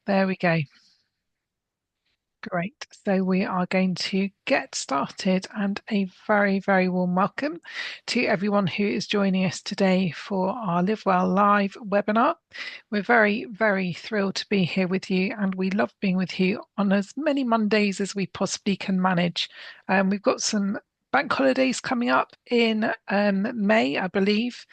There we go. Great. So we are going to get started, and a very, very warm welcome to everyone who is joining us today for our Live Well Live webinar. We're very, very thrilled to be here with you, and we love being with you on as many Mondays as we possibly can manage. We've got some bank holidays coming up in May, I believe.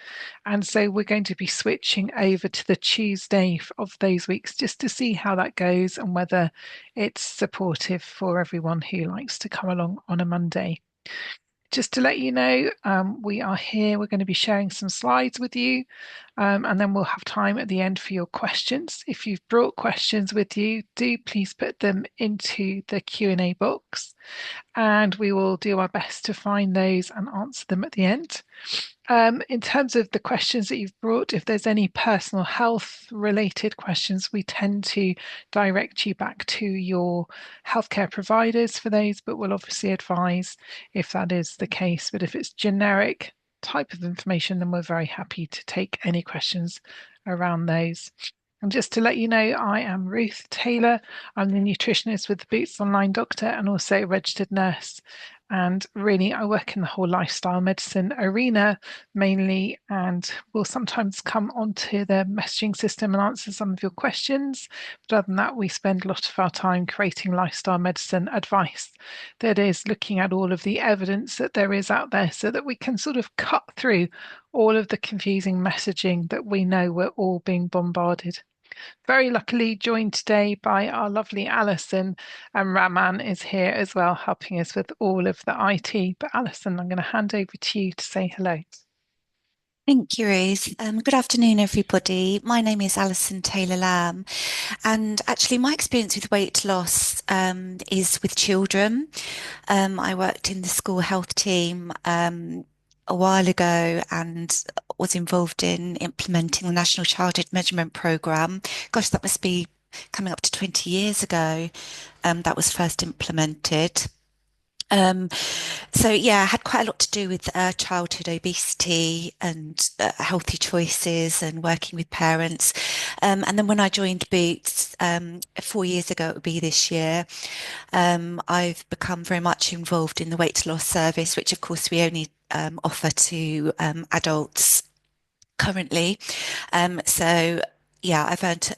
And so we're going to be switching over to the Tuesday of those weeks just to see how that goes and whether it's supportive for everyone who likes to come along on a Monday. Just to let you know, we are here. We're going to be sharing some slides with you, and then we'll have time at the end for your questions. If you've brought questions with you, do please put them into the Q&A box, and we will do our best to find those and answer them at the end. In terms of the questions that you've brought, if there's any personal health related questions, we tend to direct you back to your healthcare providers for those, but we'll obviously advise if that is the case. But if it's generic type of information, then we're very happy to take any questions around those. And just to let you know, I am Ruth Taylor. I'm the nutritionist with the Boots Online Doctor and also a registered nurse. And really, I work in the whole lifestyle medicine arena mainly, and will sometimes come onto the messaging system and answer some of your questions. But other than that, we spend a lot of our time creating lifestyle medicine advice that is looking at all of the evidence that there is out there so that we can sort of cut through all of the confusing messaging that we know we're all being bombarded. Very luckily joined today by our lovely Alison, and Raman is here as well, helping us with all of the IT. But Alison, I'm going to hand over to you to say hello. Thank you, Ruth. Good afternoon, everybody. My name is Alison Taylor Lamb, and actually, my experience with weight loss is with children. I worked in the school health team a while ago and was involved in implementing the National Childhood Measurement Programme. Gosh, that must be coming up to 20 years ago. That was first implemented. Um, so yeah, I had quite a lot to do with childhood obesity and healthy choices and working with parents. And then when I joined Boots 4 years ago, it would be this year, I've become very much involved in the weight loss service, which of course we only offer to adults currently. So yeah, I've learned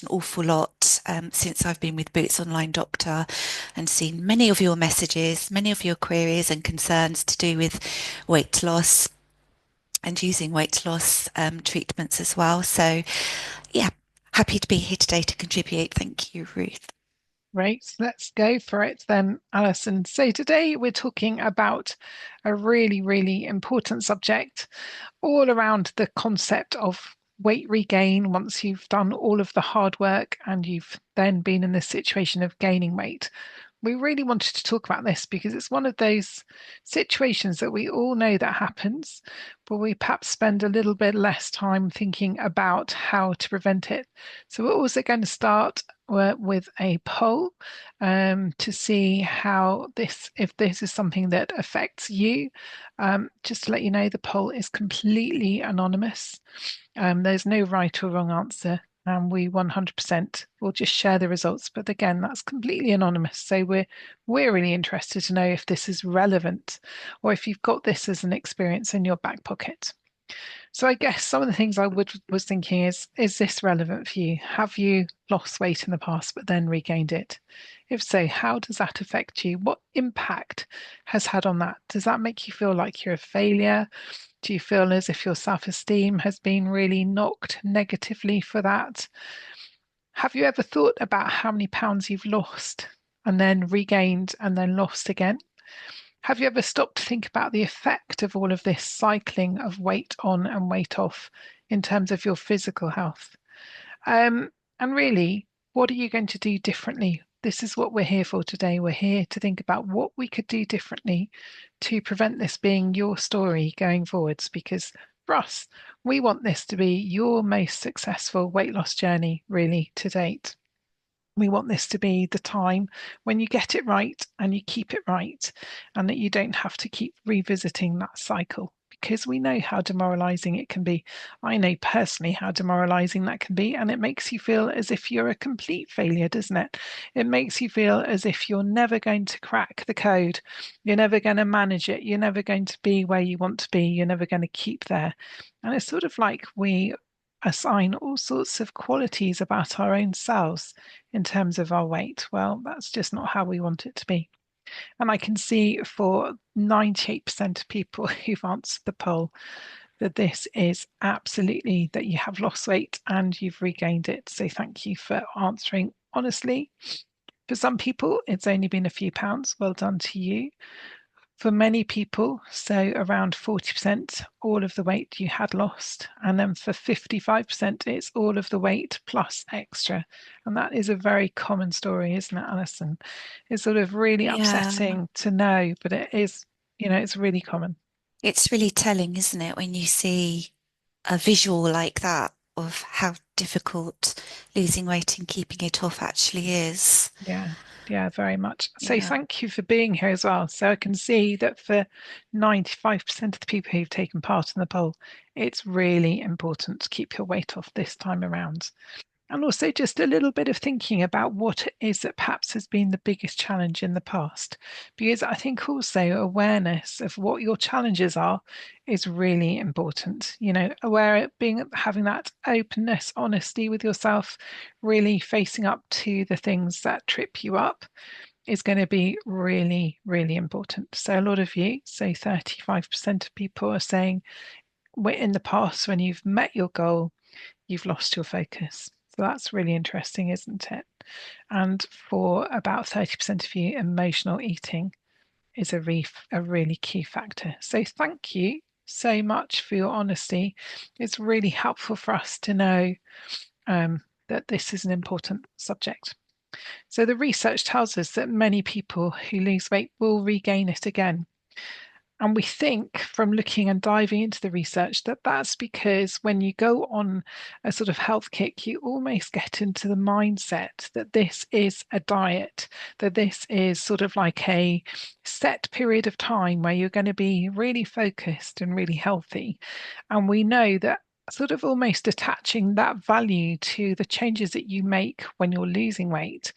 an awful lot since I've been with Boots Online Doctor and seen many of your messages, many of your queries and concerns to do with weight loss and using weight loss treatments as well. So yeah, happy to be here today to contribute. Thank you, Ruth. Right, let's go for it then, Alison. So today we're talking about a really, really important subject all around the concept of weight regain once you've done all of the hard work and you've then been in this situation of gaining weight. We really wanted to talk about this because it's one of those situations that we all know that happens, but we perhaps spend a little bit less time thinking about how to prevent it. So we're also going to start with a poll to see how if this is something that affects you. Just to let you know, the poll is completely anonymous. There's no right or wrong answer, and we 100% will just share the results. But again, that's completely anonymous. So we're really interested to know if this is relevant or if you've got this as an experience in your back pocket. So I guess some of the things was thinking is this relevant for you? Have you lost weight in the past but then regained it? If so, how does that affect you? What impact has had on that? Does that make you feel like you're a failure? Do you feel as if your self-esteem has been really knocked negatively for that? Have you ever thought about how many pounds you've lost and then regained and then lost again? Have you ever stopped to think about the effect of all of this cycling of weight on and weight off in terms of your physical health? And really, what are you going to do differently? This is what we're here for today. We're here to think about what we could do differently to prevent this being your story going forwards, because for us, we want this to be your most successful weight loss journey, really, to date. We want this to be the time when you get it right and you keep it right, and that you don't have to keep revisiting that cycle. because we know how demoralizing it can be. I know personally how demoralizing that can be, and it makes you feel as if you're a complete failure, doesn't it? It makes you feel as if you're never going to crack the code, you're never going to manage it, you're never going to be where you want to be, you're never going to keep there. And it's sort of like we assign all sorts of qualities about our own selves in terms of our weight. Well, that's just not how we want it to be. And I can see for 98% of people who've answered the poll that this is absolutely that you have lost weight and you've regained it. So thank you for answering honestly. For some people, it's only been a few pounds. Well done to you. For many people, so around 40%, all of the weight you had lost. And then for 55%, it's all of the weight plus extra. And that is a very common story, isn't it, Alison? It's sort of really Yeah, upsetting to know, but it is, it's really common. it's really telling, isn't it, when you see a visual like that of how difficult losing weight and keeping it off actually is. Yeah, yeah, very much. So Yeah. thank you for being here as well. So I can see that for 95% of the people who've taken part in the poll, it's really important to keep your weight off this time around. And also just a little bit of thinking about what it is that perhaps has been the biggest challenge in the past. Because I think also awareness of what your challenges are is really important. Having that openness, honesty with yourself, really facing up to the things that trip you up is going to be really, really important. So a lot of you, say 35% of people are saying in the past when you've met your goal, you've lost your focus. So that's really interesting, isn't it? And for about 30% of you, emotional eating is a really key factor. So thank you so much for your honesty. It's really helpful for us to know that this is an important subject. So the research tells us that many people who lose weight will regain it again. And we think from looking and diving into the research that that's because when you go on a sort of health kick, you almost get into the mindset that this is a diet, that this is sort of like a set period of time where you're going to be really focused and really healthy. And we know that sort of almost attaching that value to the changes that you make when you're losing weight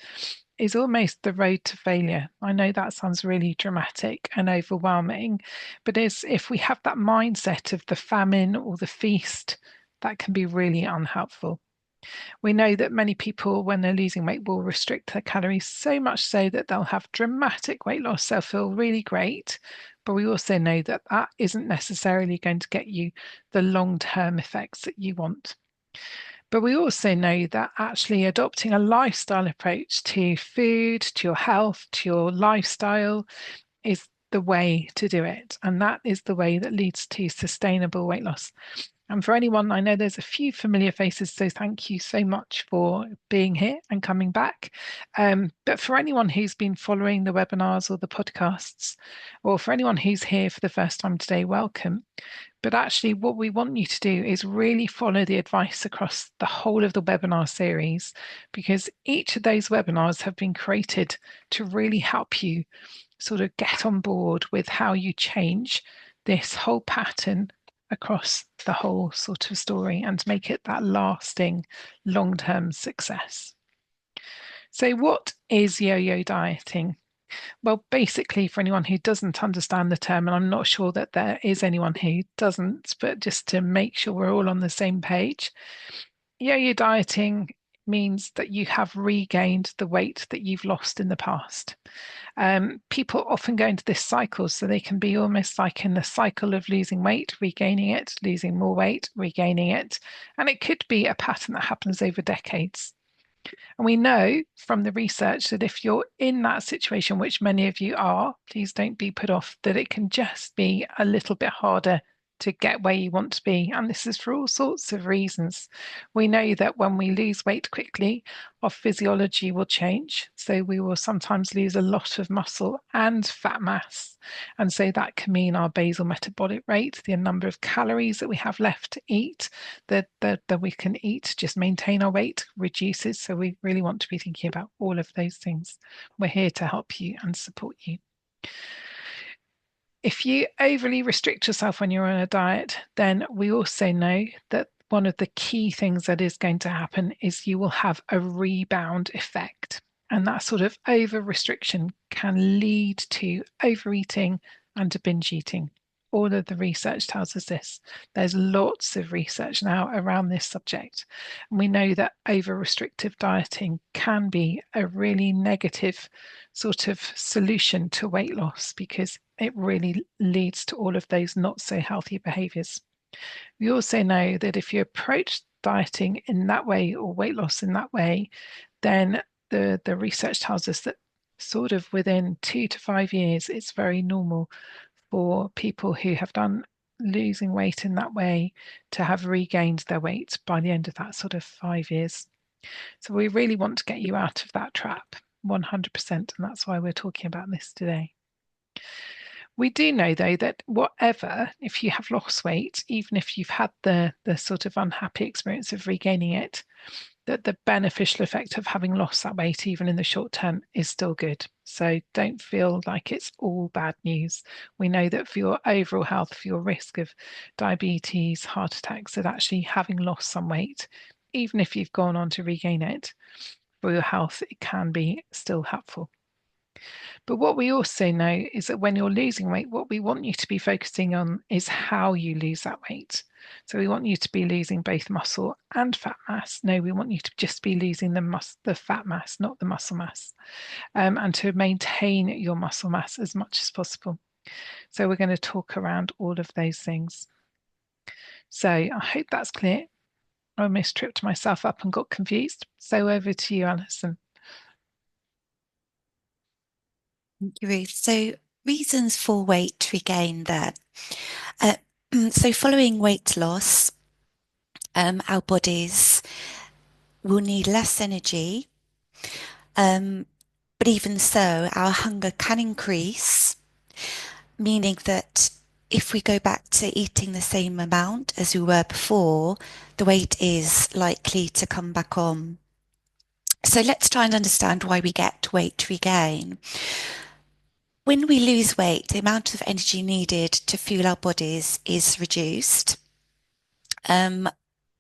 is almost the road to failure. I know that sounds really dramatic and overwhelming, but if we have that mindset of the famine or the feast, that can be really unhelpful. We know that many people, when they're losing weight, will restrict their calories so much so that they'll have dramatic weight loss. They'll feel really great. But we also know that that isn't necessarily going to get you the long-term effects that you want. But we also know that actually adopting a lifestyle approach to food, to your health, to your lifestyle is the way to do it. And that is the way that leads to sustainable weight loss. And for anyone, I know there's a few familiar faces, so thank you so much for being here and coming back. But for anyone who's been following the webinars or the podcasts, or for anyone who's here for the first time today, welcome. But actually, what we want you to do is really follow the advice across the whole of the webinar series, because each of those webinars have been created to really help you sort of get on board with how you change this whole pattern across the whole sort of story and make it that lasting long-term success. So what is yo-yo dieting? Well, basically, for anyone who doesn't understand the term, and I'm not sure that there is anyone who doesn't, but just to make sure we're all on the same page, yo-yo dieting means that you have regained the weight that you've lost in the past. People often go into this cycle, so they can be almost like in the cycle of losing weight, regaining it, losing more weight, regaining it. And it could be a pattern that happens over decades. And we know from the research that if you're in that situation, which many of you are, please don't be put off, that it can just be a little bit harder to get where you want to be. And this is for all sorts of reasons. We know that when we lose weight quickly, our physiology will change. So we will sometimes lose a lot of muscle and fat mass. And so that can mean our basal metabolic rate, the number of calories that we have left to eat, that we can eat to just maintain our weight, reduces. So we really want to be thinking about all of those things. We're here to help you and support you. If you overly restrict yourself when you're on a diet, then we also know that one of the key things that is going to happen is you will have a rebound effect. And that sort of over restriction can lead to overeating and to binge eating. All of the research tells us this. There's lots of research now around this subject. And we know that over restrictive dieting can be a really negative sort of solution to weight loss because it really leads to all of those not so healthy behaviors. We also know that if you approach dieting in that way or weight loss in that way, then the research tells us that sort of within 2 to 5 years, it's very normal for people who have done losing weight in that way to have regained their weight by the end of that sort of 5 years. So we really want to get you out of that trap 100%. And that's why we're talking about this today. We do know, though, that whatever, if you have lost weight, even if you've had the sort of unhappy experience of regaining it, that the beneficial effect of having lost that weight, even in the short term, is still good. So don't feel like it's all bad news. We know that for your overall health, for your risk of diabetes, heart attacks, that actually having lost some weight, even if you've gone on to regain it, for your health, it can be still helpful. But what we also know is that when you're losing weight, what we want you to be focusing on is how you lose that weight. So we want you to be losing both muscle and fat mass. No, we want you to just be losing the fat mass, not the muscle mass, and to maintain your muscle mass as much as possible. So we're going to talk around all of those things. So I hope that's clear. I almost tripped myself up and got confused. So over to you, Alison. Thank you, Ruth. So, reasons for weight regain then. Uh, so, following weight loss, our bodies will need less energy, um, but even so, our hunger can increase, meaning that if we go back to eating the same amount as we were before, the weight is likely to come back on. So let's try and understand why we get weight regain. When we lose weight, the amount of energy needed to fuel our bodies is reduced. But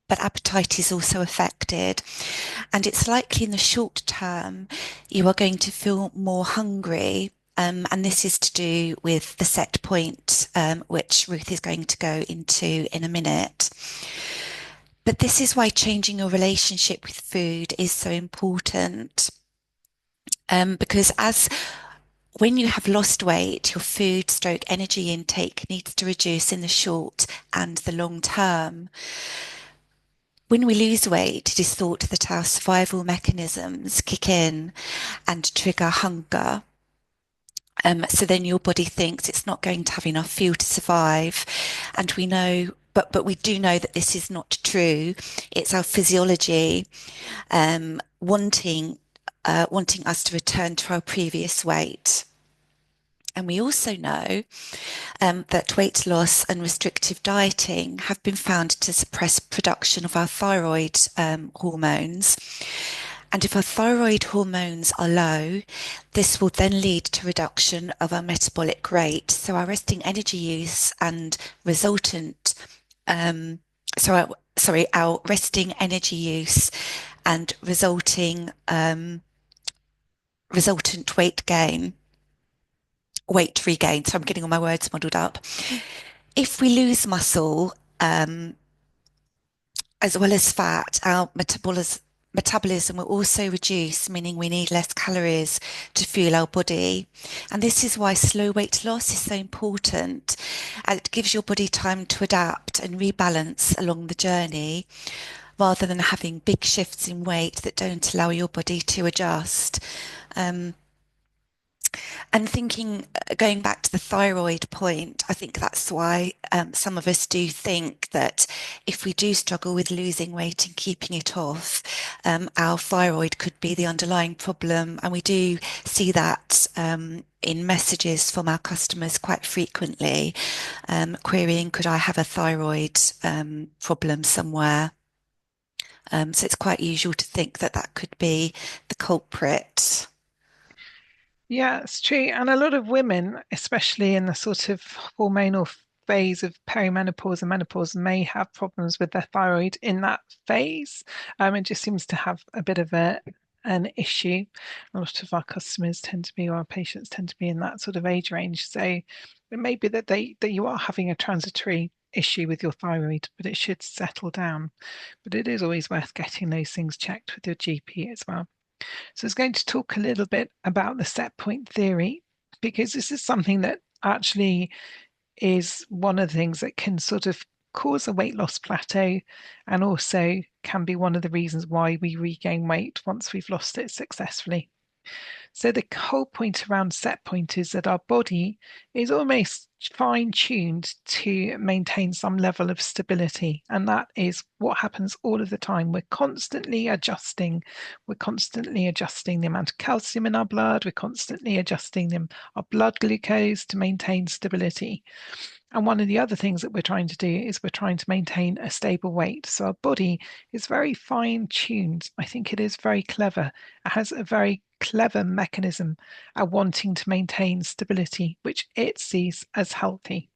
appetite is also affected. And it's likely in the short term, you are going to feel more hungry. And this is to do with the set point, which Ruth is going to go into in a minute. But this is why changing your relationship with food is so important. Because as when you have lost weight, your food stroke energy intake needs to reduce in the short and the long term. When we lose weight, it is thought that our survival mechanisms kick in and trigger hunger. So then your body thinks it's not going to have enough fuel to survive. And we know, but we do know that this is not true. It's our physiology wanting us to return to our previous weight. And we also know that weight loss and restrictive dieting have been found to suppress production of our thyroid hormones. And if our thyroid hormones are low, this will then lead to reduction of our metabolic rate. So our resting energy use and resultant, our resting energy use and resultant weight regain. So I'm getting all my words muddled up. If we lose muscle, as well as fat, our metabolism will also reduce, meaning we need less calories to fuel our body. And this is why slow weight loss is so important. And it gives your body time to adapt and rebalance along the journey, rather than having big shifts in weight that don't allow your body to adjust. And thinking, going back to the thyroid point, I think that's why some of us do think that if we do struggle with losing weight and keeping it off, our thyroid could be the underlying problem. And we do see that in messages from our customers quite frequently, querying, could I have a thyroid problem somewhere? So it's quite usual to think that that could be the culprit. Yeah, it's true. And a lot of women, especially in the sort of hormonal phase of perimenopause and menopause, may have problems with their thyroid in that phase. It just seems to have a bit of an issue. A lot of our customers tend to be, or our patients tend to be in that sort of age range. So it may be that you are having a transitory issue with your thyroid, but it should settle down. But it is always worth getting those things checked with your GP as well. So it's going to talk a little bit about the set point theory, because this is something that actually is one of the things that can sort of cause a weight loss plateau and also can be one of the reasons why we regain weight once we've lost it successfully. So the whole point around set point is that our body is almost fine-tuned to maintain some level of stability. And that is what happens all of the time. We're constantly adjusting. We're constantly adjusting the amount of calcium in our blood. We're constantly adjusting our blood glucose to maintain stability. And one of the other things that we're trying to do is we're trying to maintain a stable weight. So our body is very fine tuned. I think it is very clever. It has a very clever mechanism at wanting to maintain stability, which it sees as healthy.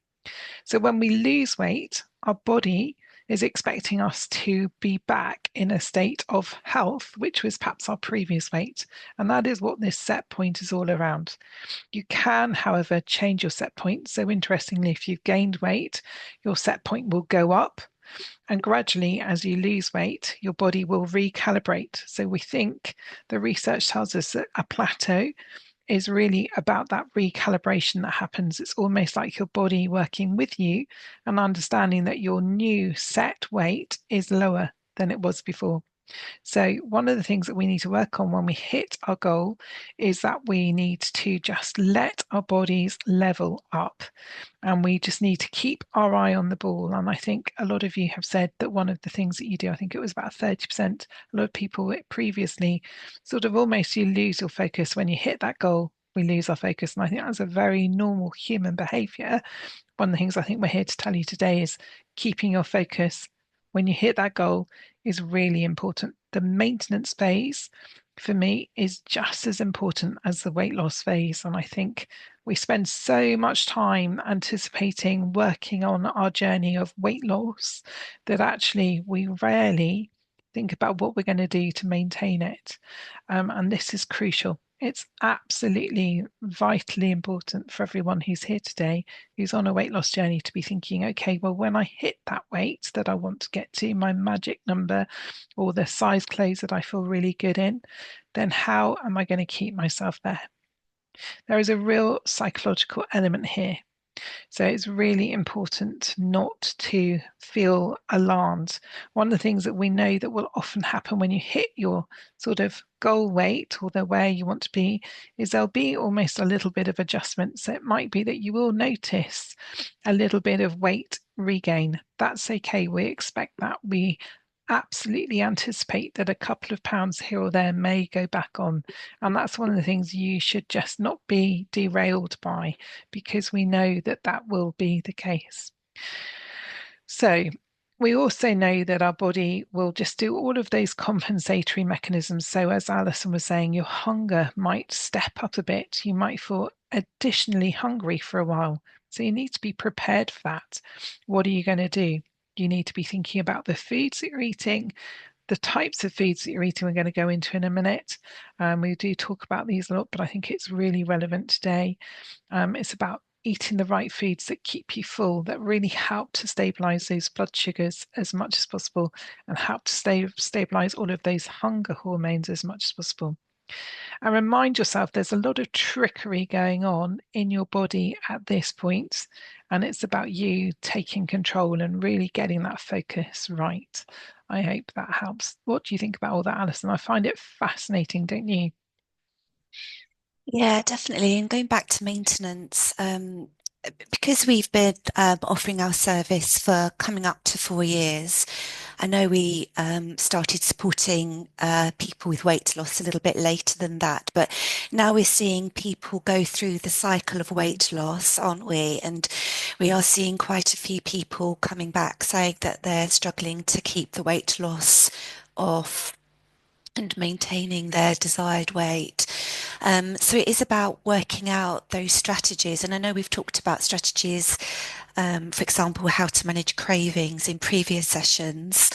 So when we lose weight, our body is expecting us to be back in a state of health, which was perhaps our previous weight. And that is what this set point is all around. You can, however, change your set point. So interestingly, if you've gained weight, your set point will go up. And gradually, as you lose weight, your body will recalibrate. So we think the research tells us that a plateau is really about that recalibration that happens. It's almost like your body working with you and understanding that your new set weight is lower than it was before. So, one of the things that we need to work on when we hit our goal is that we need to just let our bodies level up, and we just need to keep our eye on the ball. And I think a lot of you have said that one of the things that you do, I think it was about 30%, a lot of people previously sort of almost you lose your focus when you hit that goal. We lose our focus. And I think that's a very normal human behavior. One of the things I think we're here to tell you today is keeping your focus when you hit that goal is really important. The maintenance phase for me is just as important as the weight loss phase. And I think we spend so much time anticipating working on our journey of weight loss that actually we rarely think about what we're going to do to maintain it. And this is crucial. It's absolutely vitally important for everyone who's here today, who's on a weight loss journey, to be thinking, okay, well, when I hit that weight that I want to get to, my magic number, or the size clothes that I feel really good in, then how am I going to keep myself there? There is a real psychological element here. So it's really important not to feel alarmed. One of the things that we know that will often happen when you hit your sort of goal weight or the where you want to be is there'll be almost a little bit of adjustment. So it might be that you will notice a little bit of weight regain. That's okay. We expect that. We absolutely anticipate that a couple of pounds here or there may go back on. And that's one of the things you should just not be derailed by, because we know that that will be the case. So we also know that our body will just do all of those compensatory mechanisms. So as Alison was saying, your hunger might step up a bit. You might feel additionally hungry for a while. So you need to be prepared for that. What are you going to do? You need to be thinking about the foods that you're eating, the types of foods that you're eating. We're going to go into in a minute. We do talk about these a lot, but I think it's really relevant today. It's about eating the right foods that keep you full, that really help to stabilize those blood sugars as much as possible and help to stabilize all of those hunger hormones as much as possible. And remind yourself there's a lot of trickery going on in your body at this point, and it's about you taking control and really getting that focus right. I hope that helps. What do you think about all that, Alison? I find it fascinating, don't you? Yeah, definitely. And going back to maintenance, because we've been offering our service for coming up to 4 years, I know we started supporting people with weight loss a little bit later than that, but now we're seeing people go through the cycle of weight loss, aren't we? And we are seeing quite a few people coming back saying that they're struggling to keep the weight loss off and maintaining their desired weight. So it is about working out those strategies. And I know we've talked about strategies, for example, how to manage cravings in previous sessions.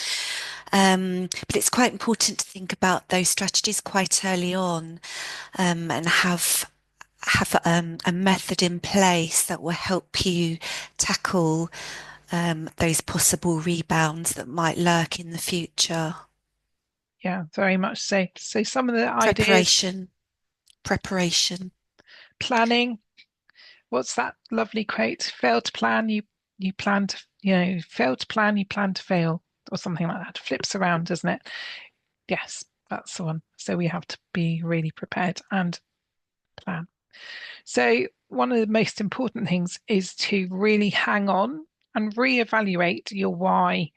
But it's quite important to think about those strategies quite early on, and have a method in place that will help you tackle those possible rebounds that might lurk in the future. Yeah, very much so. So some of the ideas, Preparation, preparation. planning. What's that lovely quote? Fail to plan, you plan to, fail to plan, you plan to fail, or something like that. Flips around, doesn't it? Yes, that's the one. So we have to be really prepared and plan. So one of the most important things is to really hang on and reevaluate your why.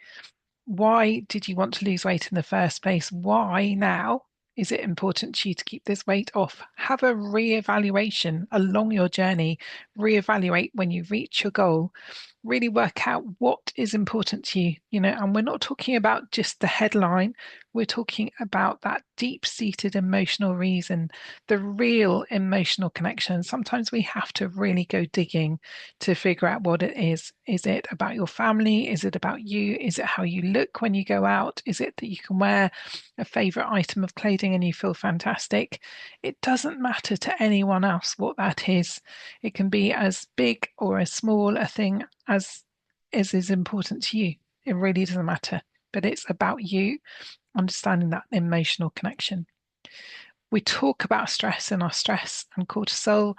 Why did you want to lose weight in the first place? Why now is it important to you to keep this weight off? Have a reevaluation along your journey. Reevaluate when you reach your goal. Really work out what is important to you, and we're not talking about just the headline. We're talking about that deep-seated emotional reason, the real emotional connection. Sometimes we have to really go digging to figure out what it is. Is it about your family? Is it about you? Is it how you look when you go out? Is it that you can wear a favorite item of clothing and you feel fantastic? It doesn't matter to anyone else what that is. It can be as big or as small a thing as is important to you. It really doesn't matter, but it's about you understanding that emotional connection. We talk about stress in our stress and cortisol.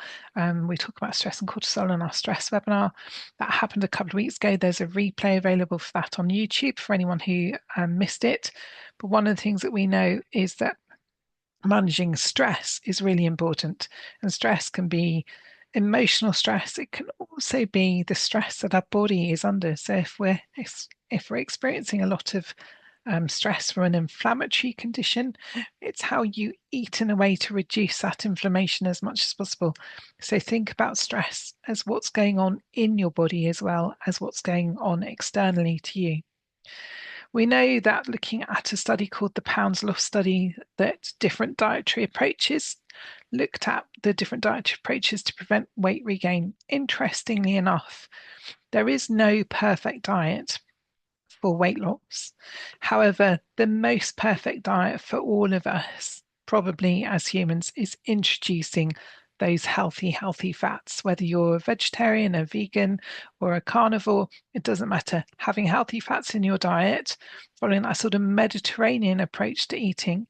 We talk about stress and cortisol in our stress webinar. That happened a couple of weeks ago. There's a replay available for that on YouTube for anyone who missed it. But one of the things that we know is that managing stress is really important. And stress can be emotional stress. It can also be the stress that our body is under. So if we're experiencing a lot of stress from an inflammatory condition, it's how you eat in a way to reduce that inflammation as much as possible. So think about stress as what's going on in your body as well as what's going on externally to you. We know that looking at a study called the Pounds Lost study, that different dietary approaches looked at the different dietary approaches to prevent weight regain. Interestingly enough, there is no perfect diet for weight loss. However, the most perfect diet for all of us, probably as humans, is introducing those healthy fats. Whether you're a vegetarian, a vegan, or a carnivore, it doesn't matter. Having healthy fats in your diet, following that sort of Mediterranean approach to eating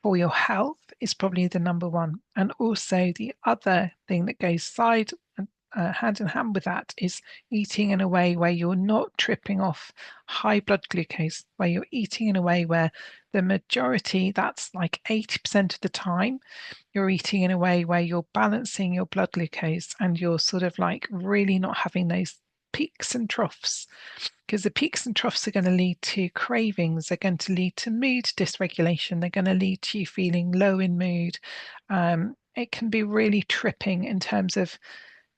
for your health is probably the number one. And also the other thing that goes hand in hand with that is eating in a way where you're not tripping off high blood glucose, where you're eating in a way where the majority, that's like 80% of the time, you're eating in a way where you're balancing your blood glucose and you're sort of like really not having those peaks and troughs, because the peaks and troughs are going to lead to cravings, they're going to lead to mood dysregulation, they're going to lead to you feeling low in mood. It can be really tripping in terms of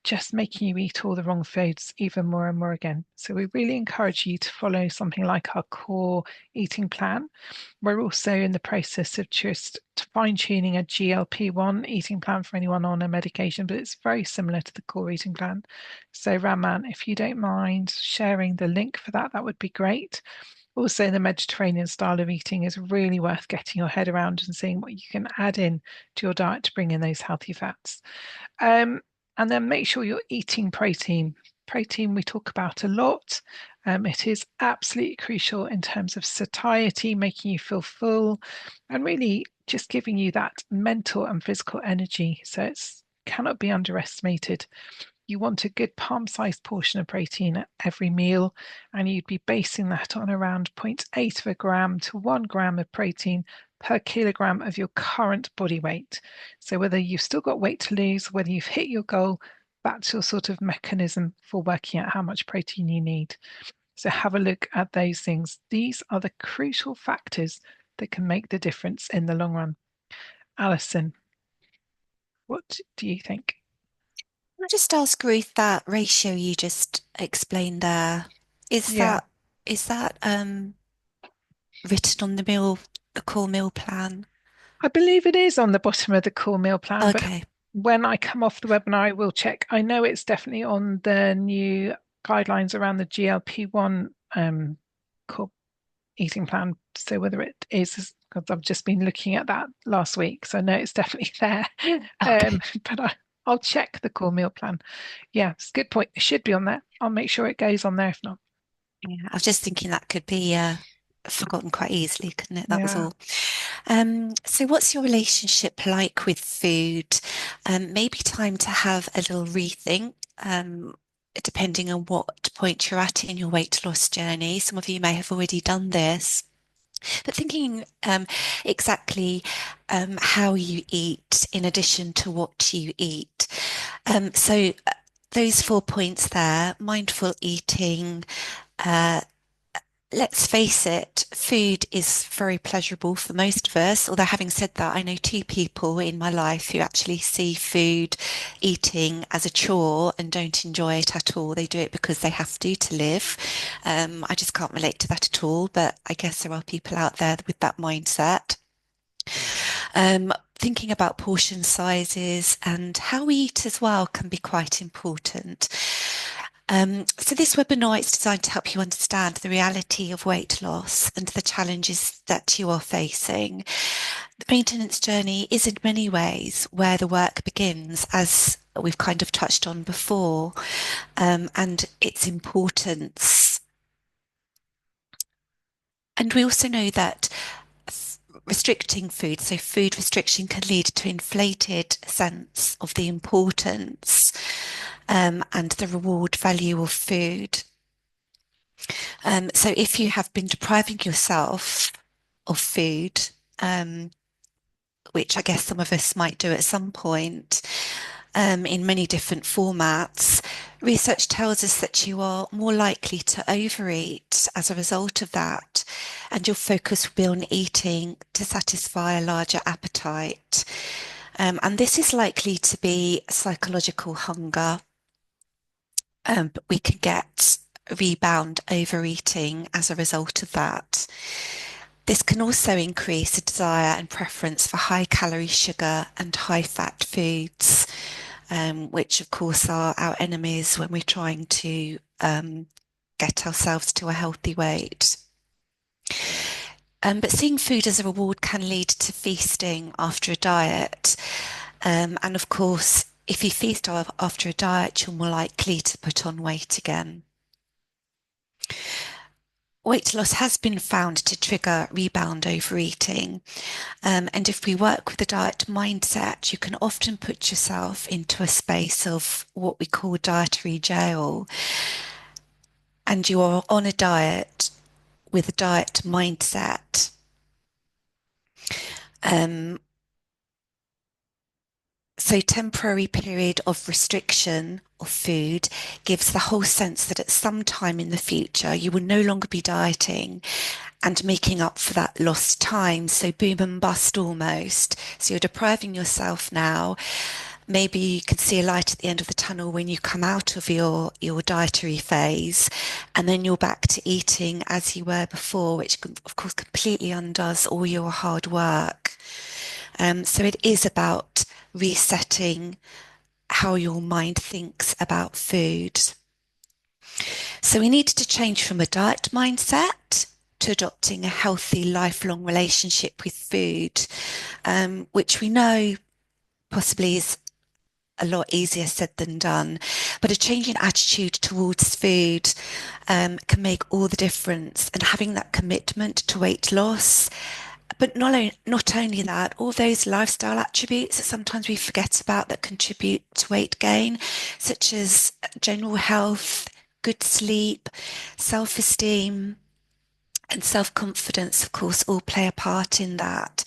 just making you eat all the wrong foods even more and more again. So we really encourage you to follow something like our core eating plan. We're also in the process of just fine-tuning a GLP-1 eating plan for anyone on a medication, but it's very similar to the core eating plan. So Raman, if you don't mind sharing the link for that, that would be great. Also, the Mediterranean style of eating is really worth getting your head around and seeing what you can add in to your diet to bring in those healthy fats. Um, and then make sure you're eating protein. Protein we talk about a lot. It is absolutely crucial in terms of satiety, making you feel full, and really just giving you that mental and physical energy. So it cannot be underestimated. You want a good palm-sized portion of protein at every meal, and you'd be basing that on around 0.8 of a gram to 1 gram of protein per kilogram of your current body weight. So whether you've still got weight to lose, whether you've hit your goal, that's your sort of mechanism for working out how much protein you need. So have a look at those things. These are the crucial factors that can make the difference in the long run. Alison, what do you think? I'll just ask Ruth, that ratio you just explained there, is Yeah. that written on the core meal plan? I believe it is on the bottom of the core meal plan, but Okay. when I come off the webinar, I will check. I know it's definitely on the new guidelines around the GLP-1 core eating plan. So whether it is, because I've just been looking at that last week, so no, it's definitely there. Okay. But I'll check the core meal plan. Yeah, it's a good point. It should be on there. I'll make sure it goes on there if not. Yeah, I was just thinking that could be forgotten quite easily, couldn't it? That was Yeah. all. So what's your relationship like with food? Maybe time to have a little rethink, depending on what point you're at in your weight loss journey. Some of you may have already done this, but thinking exactly how you eat in addition to what you eat. So those 4 points there, mindful eating, uh, let's face it, food is very pleasurable for most of us. Although, having said that, I know two people in my life who actually see food eating as a chore and don't enjoy it at all. They do it because they have to live. I just can't relate to that at all. But I guess there are people out there with that mindset. Thinking about portion sizes and how we eat as well can be quite important. So this webinar is designed to help you understand the reality of weight loss and the challenges that you are facing. The maintenance journey is in many ways where the work begins, as we've kind of touched on before, and its importance. And we also know that restricting food, so food restriction can lead to inflated sense of the importance and the reward value of food. So if you have been depriving yourself of food, um, which I guess some of us might do at some point, in many different formats, research tells us that you are more likely to overeat as a result of that, and your focus will be on eating to satisfy a larger appetite. And this is likely to be psychological hunger, but we can get rebound overeating as a result of that. This can also increase a desire and preference for high calorie sugar and high fat foods, which of course are our enemies when we're trying to get ourselves to a healthy weight. But seeing food as a reward can lead to feasting after a diet. And of course, if you feast after a diet, you're more likely to put on weight again. Weight loss has been found to trigger rebound overeating. And if we work with the diet mindset, you can often put yourself into a space of what we call dietary jail. And you are on a diet with a diet mindset. Um, So temporary period of restriction of food gives the whole sense that at some time in the future you will no longer be dieting and making up for that lost time. So boom and bust almost. So you're depriving yourself now. Maybe you can see a light at the end of the tunnel when you come out of your dietary phase, and then you're back to eating as you were before, which of course completely undoes all your hard work. So it is about resetting how your mind thinks about food. So we need to change from a diet mindset to adopting a healthy lifelong relationship with food, which we know possibly is a lot easier said than done. But a change in attitude towards food can make all the difference. And having that commitment to weight loss, but not only that, all those lifestyle attributes that sometimes we forget about that contribute to weight gain, such as general health, good sleep, self-esteem, and self-confidence, of course, all play a part in that.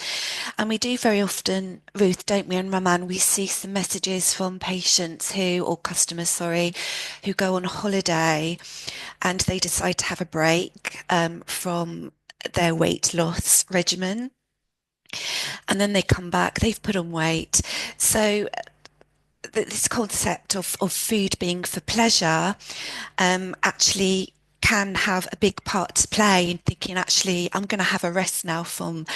And we do very often, Ruth, don't we, and Raman, we see some messages from patients who, or customers, sorry, who go on holiday and they decide to have a break from their weight loss regimen. And then they come back, they've put on weight. So this concept of food being for pleasure actually can have a big part to play in thinking, actually, I'm going to have a rest now from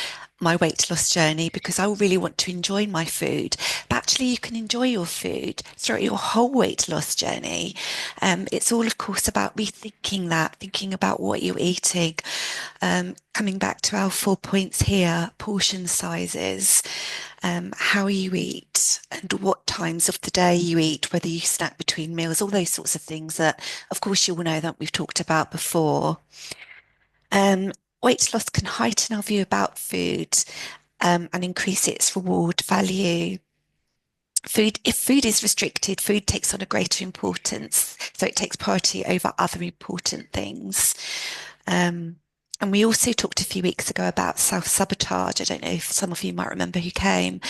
my weight loss journey because I really want to enjoy my food. But actually, you can enjoy your food throughout your whole weight loss journey. It's all, of course, about rethinking that, thinking about what you're eating. Coming back to our 4 points here, portion sizes, how you eat and what times of the day you eat, whether you snack between meals, all those sorts of things that, of course, you will know that we've talked about before. Um, Weight loss can heighten our view about food, and increase its reward value. If food is restricted, food takes on a greater importance, so it takes priority over other important things. Um, and we also talked a few weeks ago about self-sabotage. I don't know if some of you might remember who came.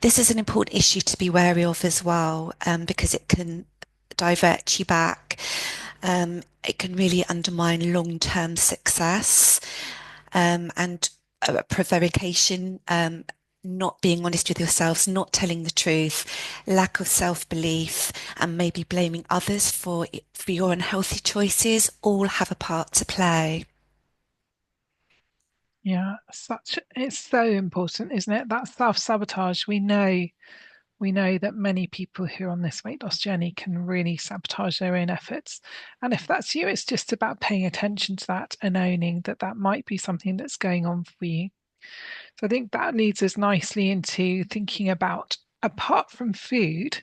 This is an important issue to be wary of as well, because it can divert you back. It can really undermine long-term success, and prevarication, not being honest with yourselves, not telling the truth, lack of self-belief, and maybe blaming others for your unhealthy choices all have a part to play. Yeah, such it's so important, isn't it? That self-sabotage. We know that many people who are on this weight loss journey can really sabotage their own efforts. And if that's you, it's just about paying attention to that and owning that that might be something that's going on for you. So I think that leads us nicely into thinking about, apart from food,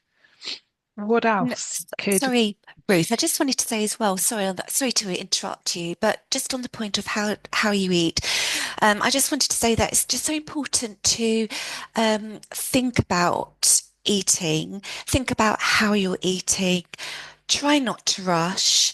what else could, Sorry, Ruth, I just wanted to say as well, sorry on that, sorry to interrupt you, but just on the point of how you eat, I just wanted to say that it's just so important to think about eating, think about how you're eating, try not to rush,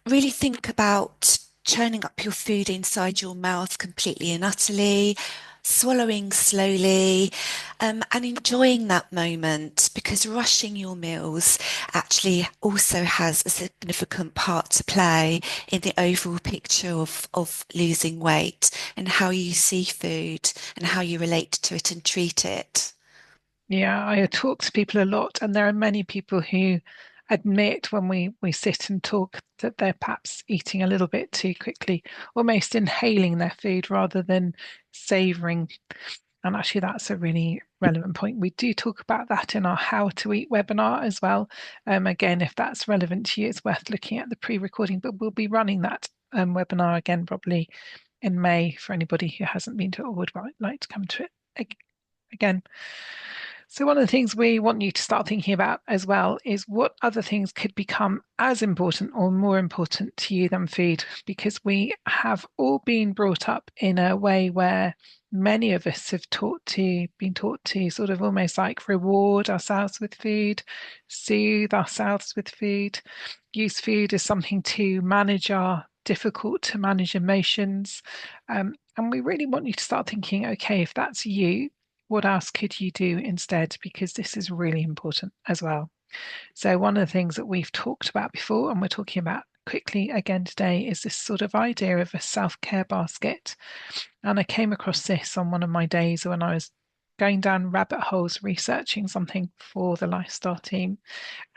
really think about churning up your food inside your mouth completely and utterly, swallowing slowly, and enjoying that moment because rushing your meals actually also has a significant part to play in the overall picture of losing weight and how you see food and how you relate to it and treat it. yeah, I talk to people a lot, and there are many people who admit when we sit and talk that they're perhaps eating a little bit too quickly, almost inhaling their food rather than savoring. And actually, that's a really relevant point. We do talk about that in our How to Eat webinar as well. Again, if that's relevant to you, it's worth looking at the pre-recording, but we'll be running that webinar again probably in May for anybody who hasn't been to it or would like to come to it again. So one of the things we want you to start thinking about as well is what other things could become as important or more important to you than food, because we have all been brought up in a way where many of us have been taught to sort of almost like reward ourselves with food, soothe ourselves with food, use food as something to manage our difficult to manage emotions. And we really want you to start thinking, okay, if that's you, what else could you do instead? Because this is really important as well. So, one of the things that we've talked about before, and we're talking about quickly again today, is this sort of idea of a self care basket. And I came across this on one of my days when I was going down rabbit holes researching something for the lifestyle team.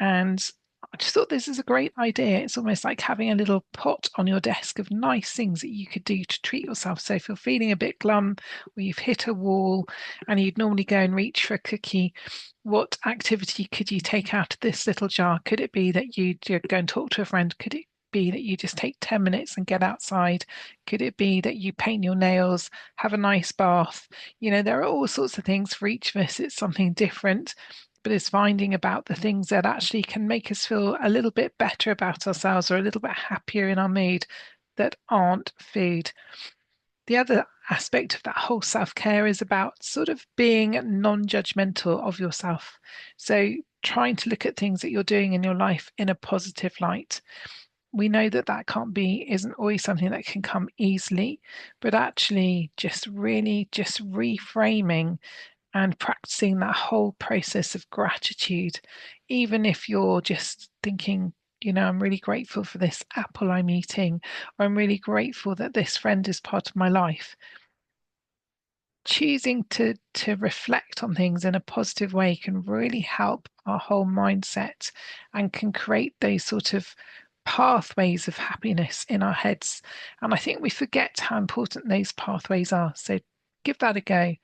And I just thought this is a great idea. It's almost like having a little pot on your desk of nice things that you could do to treat yourself. So if you're feeling a bit glum or you've hit a wall and you'd normally go and reach for a cookie, what activity could you take out of this little jar? Could it be that you go and talk to a friend? Could it be that you just take 10 minutes and get outside? Could it be that you paint your nails, have a nice bath? There are all sorts of things for each of us. It's something different, but it's finding about the things that actually can make us feel a little bit better about ourselves or a little bit happier in our mood that aren't food. The other aspect of that whole self-care is about sort of being non-judgmental of yourself. So trying to look at things that you're doing in your life in a positive light. We know that that isn't always something that can come easily, but actually just really just reframing and practicing that whole process of gratitude, even if you're just thinking, I'm really grateful for this apple I'm eating, or I'm really grateful that this friend is part of my life. Choosing to reflect on things in a positive way can really help our whole mindset and can create those sort of pathways of happiness in our heads. And I think we forget how important those pathways are. So give that a go.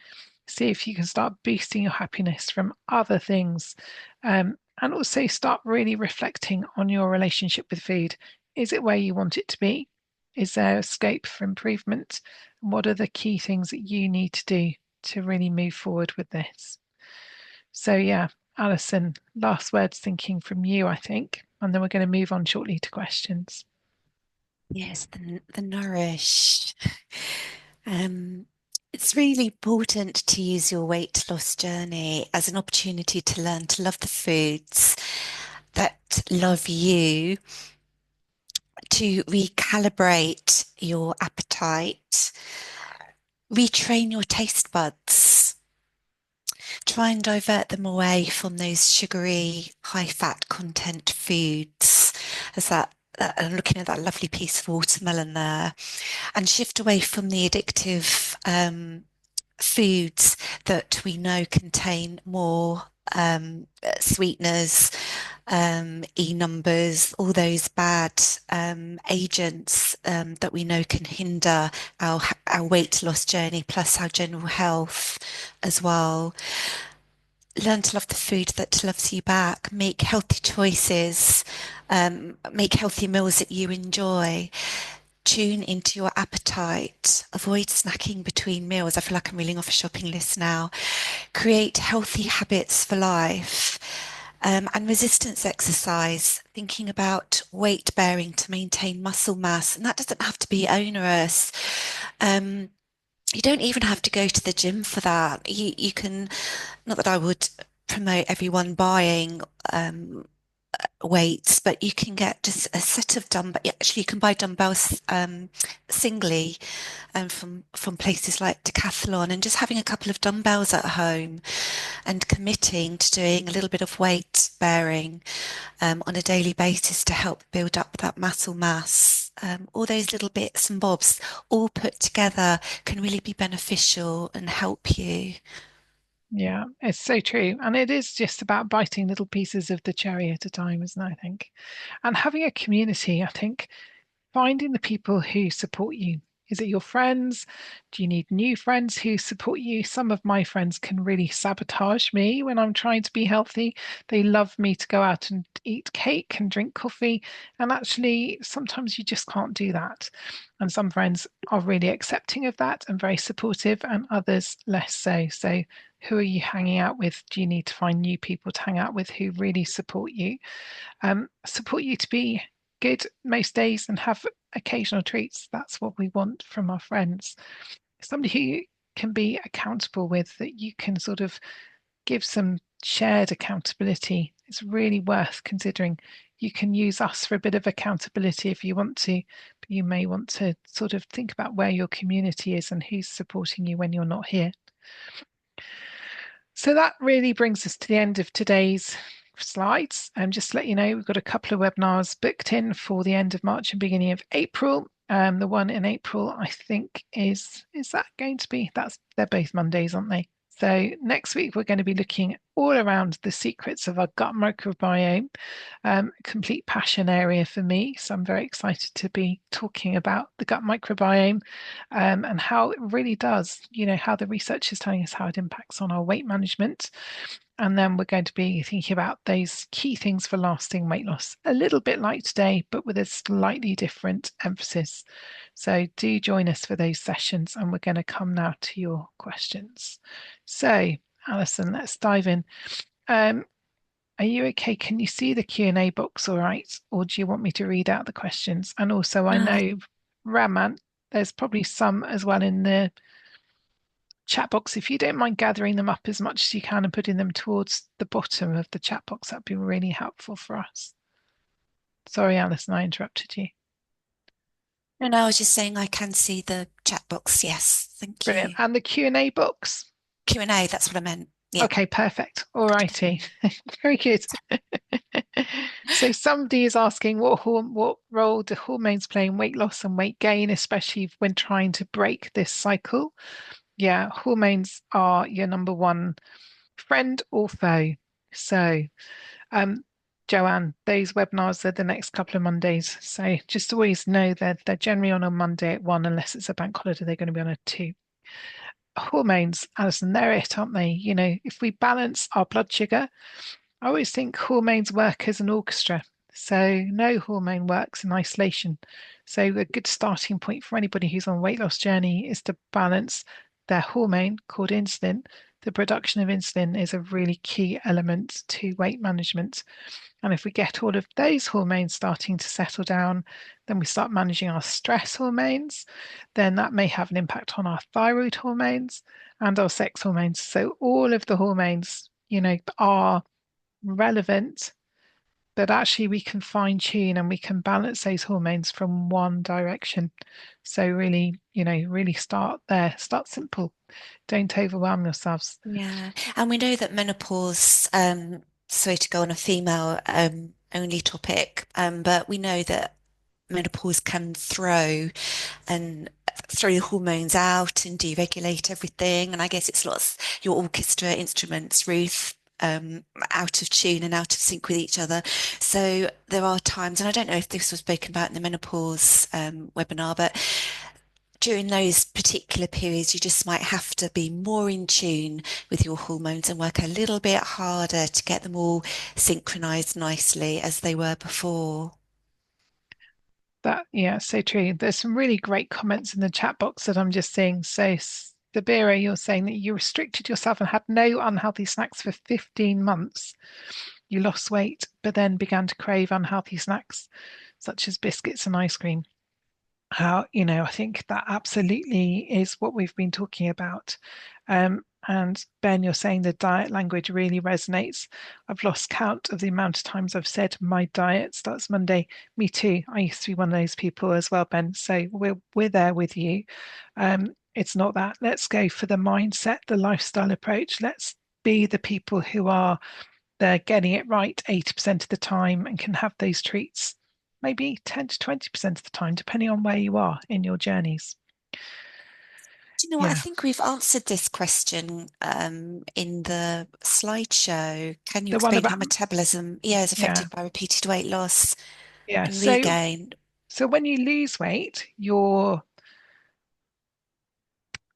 See if you can start boosting your happiness from other things. And also start really reflecting on your relationship with food. Is it where you want it to be? Is there a scope for improvement? And what are the key things that you need to do to really move forward with this? So, yeah, Alison, last words thinking from you, I think. And then we're going to move on shortly to questions. Yes, the nourish. Um, it's really important to use your weight loss journey as an opportunity to learn to love the foods that love you, to recalibrate your appetite, retrain your taste buds. Try and divert them away from those sugary, high fat content foods. As I'm looking at that lovely piece of watermelon there, and shift away from the addictive foods that we know contain more sweeteners, e-numbers, all those bad agents that we know can hinder our weight loss journey, plus our general health as well. Learn to love the food that loves you back. Make healthy choices. Make healthy meals that you enjoy. Tune into your appetite. Avoid snacking between meals. I feel like I'm reeling off a shopping list now. Create healthy habits for life. And resistance exercise, thinking about weight bearing to maintain muscle mass. And that doesn't have to be onerous. Um, you don't even have to go to the gym for that. You can, not that I would promote everyone buying weights, but you can get just a set of dumbbells. Actually, you can buy dumbbells singly from places like Decathlon, and just having a couple of dumbbells at home and committing to doing a little bit of weight bearing on a daily basis to help build up that muscle mass. All those little bits and bobs all put together can really be beneficial and help you. Yeah, it's so true. And it is just about biting little pieces of the cherry at a time, isn't it? I think. And having a community, I think, finding the people who support you. Is it your friends? Do you need new friends who support you? Some of my friends can really sabotage me when I'm trying to be healthy. They love me to go out and eat cake and drink coffee. And actually, sometimes you just can't do that. And some friends are really accepting of that and very supportive, and others less so. So, who are you hanging out with? Do you need to find new people to hang out with who really support you to be good most days and have occasional treats? That's what we want from our friends. Somebody who can be accountable with, that you can sort of give some shared accountability. It's really worth considering. You can use us for a bit of accountability if you want to, but you may want to sort of think about where your community is and who's supporting you when you're not here. So that really brings us to the end of today's slides. Just to let you know, we've got a couple of webinars booked in for the end of March and beginning of April. The one in April, I think, is that going to be, they're both Mondays, aren't they? So next week, we're going to be looking all around the secrets of our gut microbiome, complete passion area for me. So I'm very excited to be talking about the gut microbiome and how it really does, how the research is telling us how it impacts on our weight management. And then we're going to be thinking about those key things for lasting weight loss, a little bit like today, but with a slightly different emphasis. So do join us for those sessions, and we're going to come now to your questions. So, Alison, let's dive in. Are you okay? Can you see the Q&A box all right? Or do you want me to read out the questions? And also, I No, know, Raman, there's probably some as well in the chat box. If you don't mind gathering them up as much as you can and putting them towards the bottom of the chat box, that'd be really helpful for us. Sorry, Alison, I interrupted you. no, I was just saying I can see the chat box. Yes, thank Brilliant. you. And the Q&A box? Q&A, that's what I meant. Yeah. Okay, perfect. All righty. Very good. So somebody is asking what role do hormones play in weight loss and weight gain, especially when trying to break this cycle? Yeah, hormones are your number one friend or foe. So, um, Joanne, those webinars are the next couple of Mondays. So just always know that they're generally on a Monday at 1, unless it's a bank holiday, they're going to be on a 2. Hormones, Alison, they're it, aren't they? If we balance our blood sugar, I always think hormones work as an orchestra. So no hormone works in isolation. So a good starting point for anybody who's on a weight loss journey is to balance their hormone called insulin. The production of insulin is a really key element to weight management. And if we get all of those hormones starting to settle down, then we start managing our stress hormones. Then that may have an impact on our thyroid hormones and our sex hormones. So all of the hormones, are relevant, but actually we can fine tune and we can balance those hormones from one direction. So really, really start there, start simple. Don't overwhelm yourselves. Yeah, and we know that menopause, sorry to go on a female only topic, but we know that menopause can throw hormones out and deregulate everything. And I guess it's lots your orchestra instruments, Ruth, out of tune and out of sync with each other. So there are times, and I don't know if this was spoken about in the menopause webinar, but during those particular periods, you just might have to be more in tune with your hormones and work a little bit harder to get them all synchronized nicely as they were before. That, yeah, so true. There's some really great comments in the chat box that I'm just seeing. So, Sabira, you're saying that you restricted yourself and had no unhealthy snacks for 15 months. You lost weight, but then began to crave unhealthy snacks such as biscuits and ice cream. I think that absolutely is what we've been talking about. And Ben, you're saying the diet language really resonates. I've lost count of the amount of times I've said my diet starts Monday. Me too. I used to be one of those people as well, Ben. So we're there with you. It's not that. Let's go for the mindset, the lifestyle approach. Let's be the people who are they're getting it right 80% of the time and can have those treats maybe 10 to 20% of the time, depending on where you are in your journeys. Do you know what? I Yeah. think we've answered this question in the slideshow. Can you The one explain how about, metabolism, yeah, is yeah. affected by repeated weight loss Yeah. and So, regain? so when you lose weight, your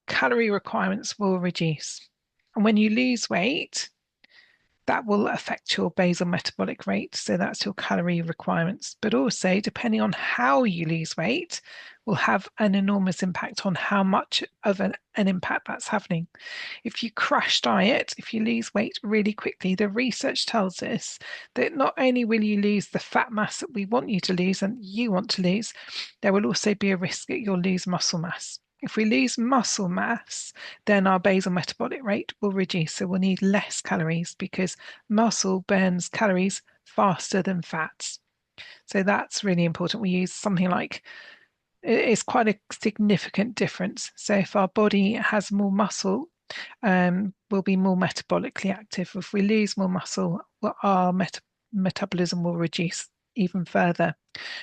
calorie requirements will reduce. And when you lose weight, that will affect your basal metabolic rate. So that's your calorie requirements. But also, depending on how you lose weight, will have an enormous impact on how much of an impact that's happening. If you crash diet, if you lose weight really quickly, the research tells us that not only will you lose the fat mass that we want you to lose and you want to lose, there will also be a risk that you'll lose muscle mass. If we lose muscle mass, then our basal metabolic rate will reduce. So we'll need less calories because muscle burns calories faster than fats. So that's really important. We use something like it's quite a significant difference. So if our body has more muscle, we'll be more metabolically active. If we lose more muscle, well, our metabolism will reduce even further.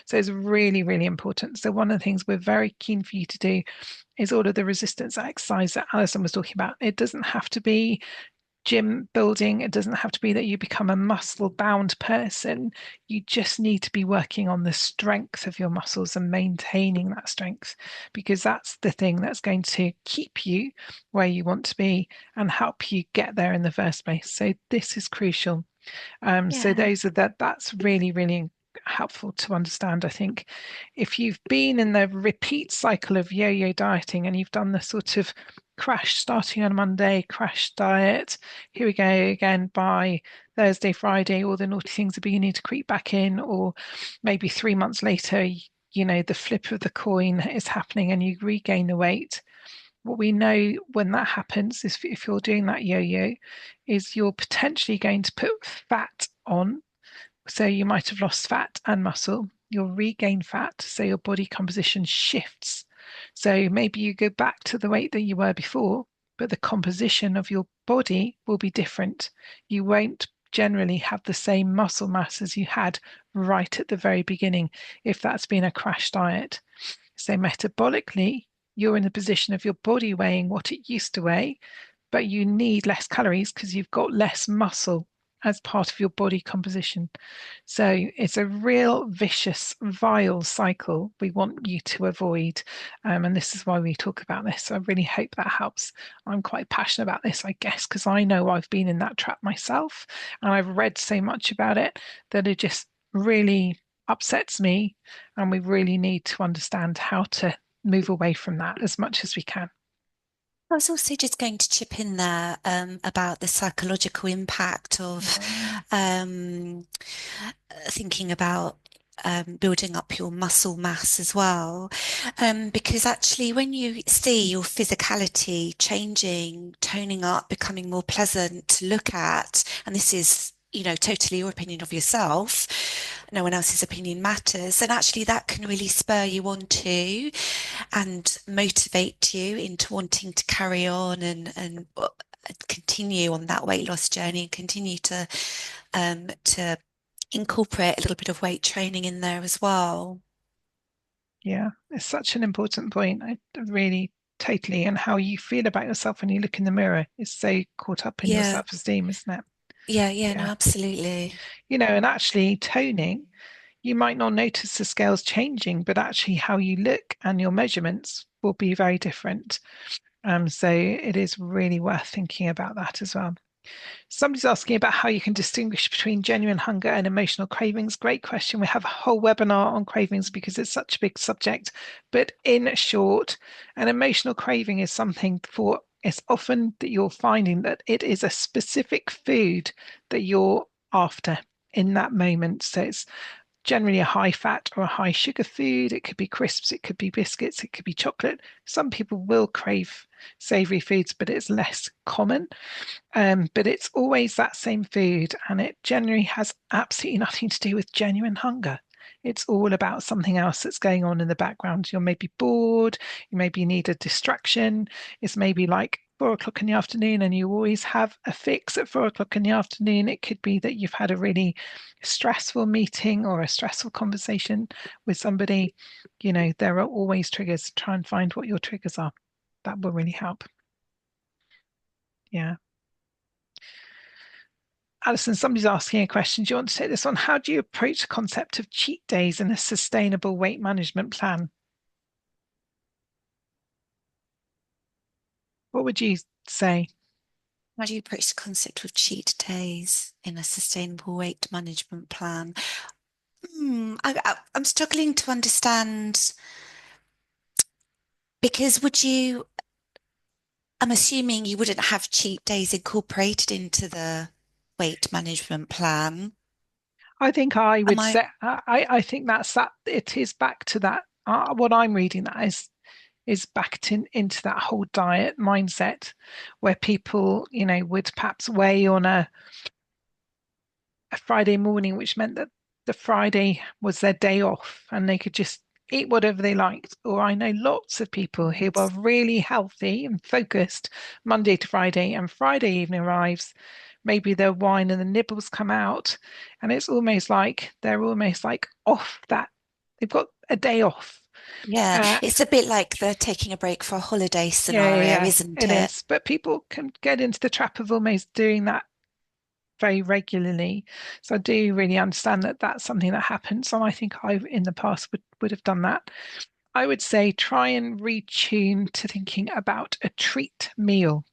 So it's really, really important. So one of the things we're very keen for you to do is all of the resistance exercise that Alison was talking about. It doesn't have to be gym building. It doesn't have to be that you become a muscle bound person. You just need to be working on the strength of your muscles and maintaining that strength because that's the thing that's going to keep you where you want to be and help you get there in the first place. So this is crucial. So Yeah. that's really, really helpful to understand. I think if you've been in the repeat cycle of yo-yo dieting and you've done the sort of crash starting on Monday, crash diet, here we go again by Thursday, Friday, all the naughty things are beginning to creep back in, or maybe 3 months later, the flip of the coin is happening and you regain the weight. What we know when that happens is if you're doing that yo-yo, is you're potentially going to put fat on. So you might have lost fat and muscle. You'll regain fat, so your body composition shifts. So maybe you go back to the weight that you were before, but the composition of your body will be different. You won't generally have the same muscle mass as you had right at the very beginning if that's been a crash diet. So metabolically, you're in the position of your body weighing what it used to weigh, but you need less calories because you've got less muscle. as part of your body composition. So it's a real vicious, vile cycle we want you to avoid. And this is why we talk about this. So I really hope that helps. I'm quite passionate about this, I guess, because I know I've been in that trap myself and I've read so much about it that it just really upsets me. And we really need to understand how to move away from that as much as we can. I was also just going to chip in there about the psychological impact of Yeah. um, thinking about building up your muscle mass as well. Because actually, when you see your physicality changing, toning up, becoming more pleasant to look at, and this is, totally your opinion of yourself, no one else's opinion matters, and actually that can really spur you on to and motivate you into wanting to carry on and continue on that weight loss journey and continue to incorporate a little bit of weight training in there as well. Yeah, it's such an important point. I really totally, and how you feel about yourself when you look in the mirror is so caught up in your Yeah, self-esteem, isn't it? yeah, no, Yeah. absolutely. And actually toning, you might not notice the scales changing, but actually how you look and your measurements will be very different. So it is really worth thinking about that as well. Somebody's asking about how you can distinguish between genuine hunger and emotional cravings. Great question. We have a whole webinar on cravings because it's such a big subject. But in short, an emotional craving is something for, it's often that you're finding that it is a specific food that you're after in that moment. So it's generally a high fat or a high sugar food. It could be crisps, it could be biscuits, it could be chocolate. Some people will crave savory foods, but it's less common. But it's always that same food, and it generally has absolutely nothing to do with genuine hunger. It's all about something else that's going on in the background. You're maybe bored, you maybe need a distraction. It's maybe like 4 o'clock in the afternoon, and you always have a fix at 4 o'clock in the afternoon. It could be that you've had a really stressful meeting or a stressful conversation with somebody. There are always triggers. Try and find what your triggers are. That will really help. Yeah. Alison, somebody's asking a question. Do you want to take this one? How do you approach the concept of cheat days in a sustainable weight management plan? What would you say? How do you approach the concept of cheat days in a sustainable weight management plan? I'm struggling to understand because I'm assuming you wouldn't have cheat days incorporated into the weight management plan. I think I Am would I? say I think that's that it is back to that. What I'm reading that is back into that whole diet mindset where people, would perhaps weigh on a Friday morning, which meant that the Friday was their day off and they could just eat whatever they liked. Or I know lots of people who are really healthy and focused Monday to Friday, and Friday evening arrives, maybe their wine and the nibbles come out, and it's almost like they're almost like off that. They've got a day off. Yeah, Uh, it's a bit like the taking a break for a holiday yeah, yeah, scenario, yeah, isn't it it? is. But people can get into the trap of almost doing that very regularly. So I do really understand that that's something that happens. And I think I, in the past, would have done that. I would say try and retune to thinking about a treat meal,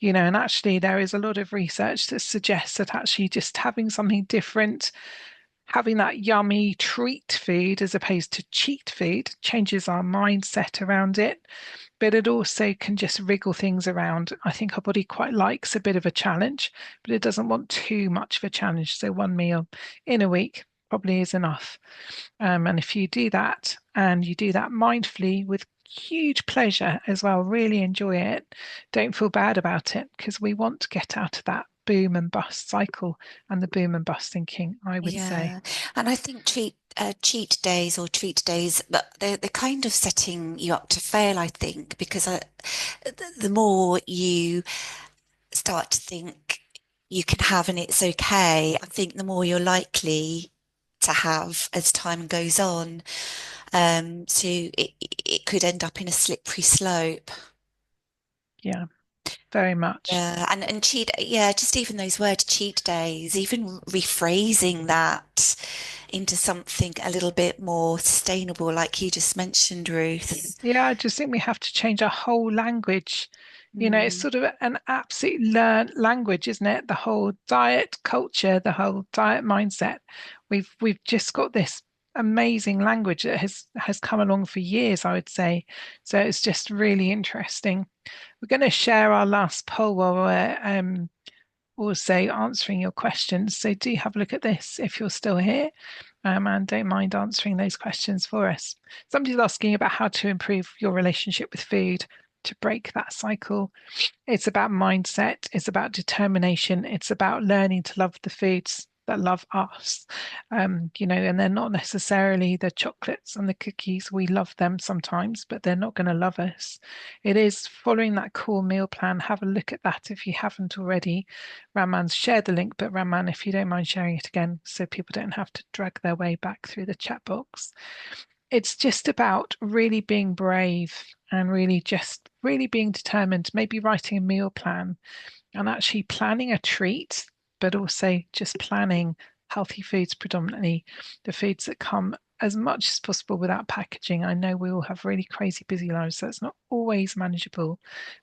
and actually there is a lot of research that suggests that actually just having something different, having that yummy treat food as opposed to cheat food changes our mindset around it, but it also can just wriggle things around. I think our body quite likes a bit of a challenge, but it doesn't want too much of a challenge. So one meal in a week probably is enough. And if you do that and you do that mindfully with huge pleasure as well, really enjoy it, don't feel bad about it because we want to get out of that boom and bust cycle and the boom and bust thinking, I would say. Yeah, and I think cheat days or treat days, but they're kind of setting you up to fail, I think, because the more you start to think you can have and it's okay, I think the more you're likely to have as time goes on. So it could end up in a slippery slope. Yeah. very much. Yeah, and cheat, yeah, just even those words, cheat days, even rephrasing that into something a little bit more sustainable, like you just mentioned, Ruth. Yeah, I just think we have to change our whole language. It's Mm, sort of an absolute learned language, isn't it? The whole diet culture, the whole diet mindset. We've just got this amazing language that has come along for years, I would say. So it's just really interesting. We're going to share our last poll while we're also answering your questions. So do have a look at this if you're still here, and don't mind answering those questions for us. Somebody's asking about how to improve your relationship with food to break that cycle. It's about mindset, it's about determination, it's about learning to love the foods that love us. And they're not necessarily the chocolates and the cookies. We love them sometimes, but they're not going to love us. It is following that core meal plan. Have a look at that if you haven't already. Raman's shared the link, but Raman, if you don't mind sharing it again so people don't have to drag their way back through the chat box. It's just about really being brave and really being determined, maybe writing a meal plan and actually planning a treat, but also just planning healthy foods, predominantly the foods that come as much as possible without packaging. I know we all have really crazy busy lives, so it's not always manageable,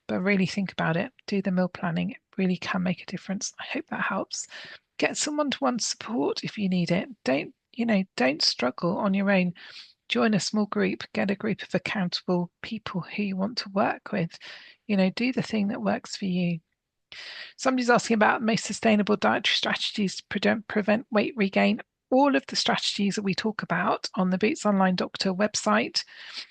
but really think about it. Do the meal planning. It really can make a difference. I hope that helps. Get someone to one support if you need it. Don't struggle on your own. Join a small group, get a group of accountable people who you want to work with. Do the thing that works for you. Somebody's asking about most sustainable dietary strategies to prevent weight regain. All of the strategies that we talk about on the Boots Online Doctor website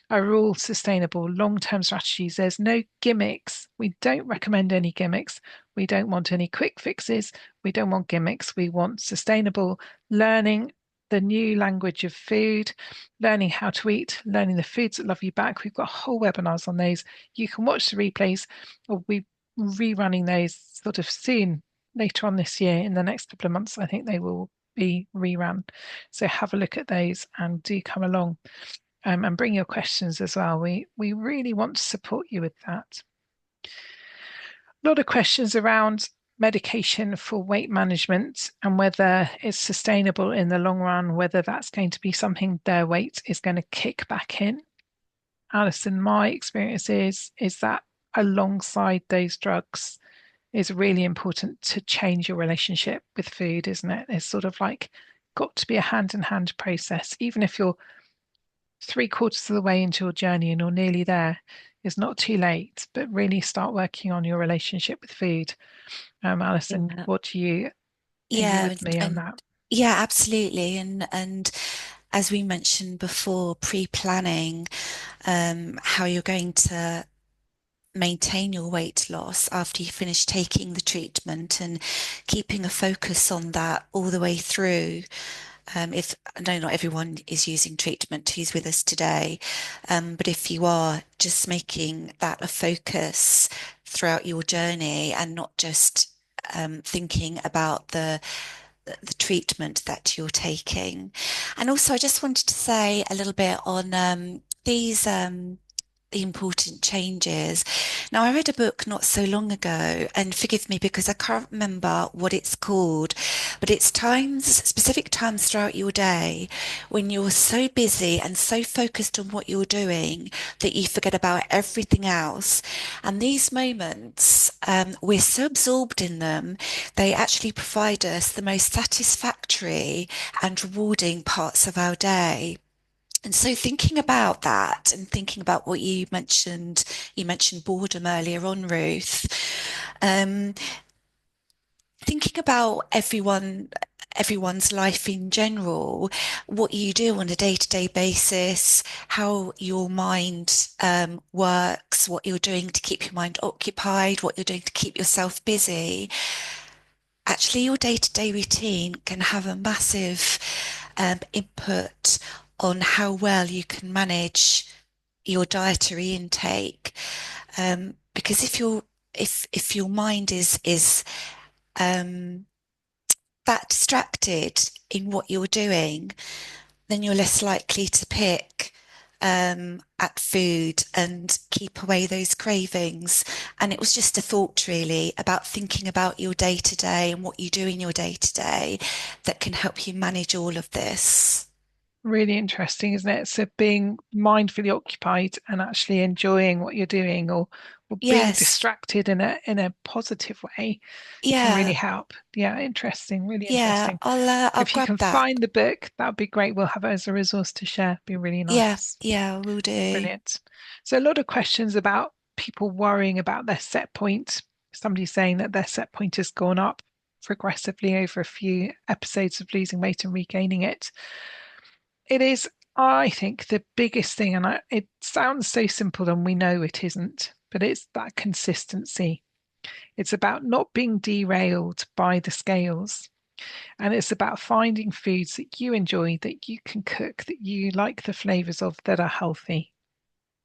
are all sustainable long-term strategies. There's no gimmicks. We don't recommend any gimmicks. We don't want any quick fixes. We don't want gimmicks. We want sustainable learning, the new language of food, learning how to eat, learning the foods that love you back. We've got whole webinars on those. You can watch the replays, or we rerunning those sort of soon later on this year. In the next couple of months, I think they will be rerun. So have a look at those and do come along, and bring your questions as well. We really want to support you with that. A lot of questions around medication for weight management and whether it's sustainable in the long run, whether that's going to be something their weight is going to kick back in. Alison, my experience is that alongside those drugs is really important to change your relationship with food, isn't it? It's sort of like got to be a hand-in-hand process, even if you're three-quarters of the way into your journey and you're nearly there. It's not too late, but really start working on your relationship with food. Alison, yeah, are you yeah, with me on and that? yeah, absolutely. And as we mentioned before, pre-planning how you're going to maintain your weight loss after you finish taking the treatment and keeping a focus on that all the way through. If I know not everyone is using treatment who's with us today, but if you are, just making that a focus throughout your journey and not just thinking about the treatment that you're taking. And also, I just wanted to say a little bit on these the important changes. Now, I read a book not so long ago, and forgive me because I can't remember what it's called, but it's times, specific times throughout your day when you're so busy and so focused on what you're doing that you forget about everything else. And these moments, we're so absorbed in them, they actually provide us the most satisfactory and rewarding parts of our day. And so thinking about that and thinking about what you mentioned boredom earlier on, Ruth. Um, Thinking about everyone's life in general, what you do on a day-to-day basis, how your mind works, what you're doing to keep your mind occupied, what you're doing to keep yourself busy. Actually, your day-to-day routine can have a massive input on how well you can manage your dietary intake. Because if your mind is um, that distracted in what you're doing, then you're less likely to pick at food and keep away those cravings. And it was just a thought really about thinking about your day to day and what you do in your day to day that can help you manage all of this. Really interesting, isn't it? So being mindfully occupied and actually enjoying what you're doing, or being Yes. distracted in a positive way can really Yeah. help. Yeah, interesting, really Yeah. interesting. I'll If you grab can that. find the book, that would be great. We'll have it as a resource to share. Be really Yeah. nice. Yeah, we'll do. Brilliant. So a lot of questions about people worrying about their set point. Somebody saying that their set point has gone up progressively over a few episodes of losing weight and regaining it. It is, I think, the biggest thing, and it sounds so simple and we know it isn't, but it's that consistency. It's about not being derailed by the scales. And it's about finding foods that you enjoy, that you can cook, that you like the flavors of, that are healthy.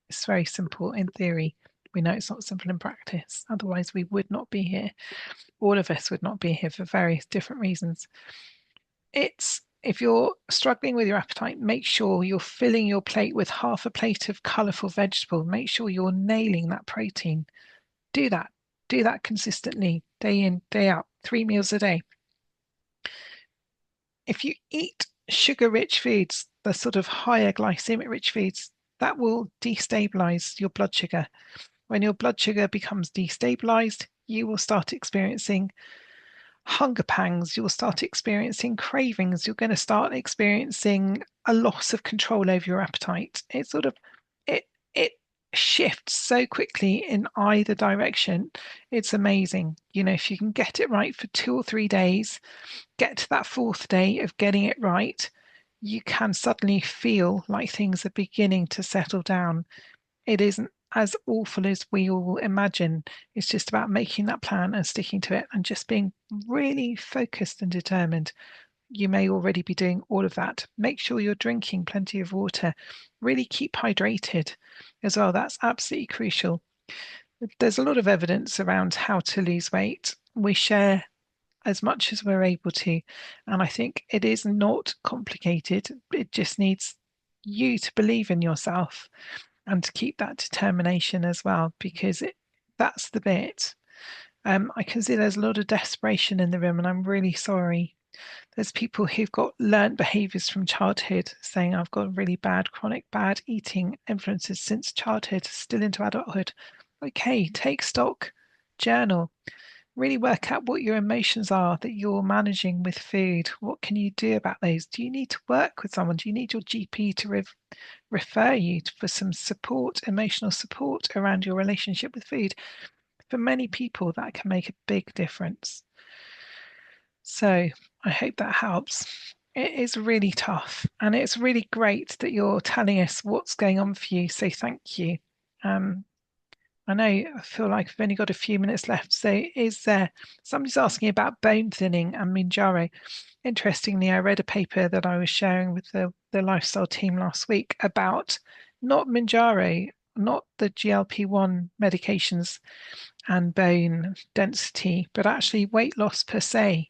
It's very simple in theory. We know it's not simple in practice. Otherwise, we would not be here. All of us would not be here for various different reasons. It's if you're struggling with your appetite, make sure you're filling your plate with half a plate of colourful vegetable. Make sure you're nailing that protein. Do that. Do that consistently, day in, day out, 3 meals a day. If you eat sugar-rich foods, the sort of higher glycemic rich foods, that will destabilize your blood sugar. When your blood sugar becomes destabilized, you will start experiencing hunger pangs, you'll start experiencing cravings, you're going to start experiencing a loss of control over your appetite. It shifts so quickly in either direction. It's amazing. You know, if you can get it right for 2 or 3 days, get to that fourth day of getting it right, you can suddenly feel like things are beginning to settle down. It isn't as awful as we all imagine. It's just about making that plan and sticking to it and just being really focused and determined. You may already be doing all of that. Make sure you're drinking plenty of water. Really keep hydrated as well. That's absolutely crucial. There's a lot of evidence around how to lose weight. We share as much as we're able to. And I think it is not complicated. It just needs you to believe in yourself and to keep that determination as well, because that's the bit. I can see there's a lot of desperation in the room, and I'm really sorry. There's people who've got learnt behaviors from childhood saying, I've got really bad, chronic bad eating influences since childhood, still into adulthood. Okay, take stock, journal, really work out what your emotions are that you're managing with food. What can you do about those? Do you need to work with someone? Do you need your GP to refer you for some support, emotional support around your relationship with food? For many people, that can make a big difference. So I hope that helps. It is really tough, and it's really great that you're telling us what's going on for you. So thank you. Um, I know I feel like I've only got a few minutes left. So is there somebody's asking about bone thinning and Minjaro? Interestingly, I read a paper that I was sharing with the lifestyle team last week about not Minjaro, not the GLP-1 medications and bone density, but actually weight loss per se.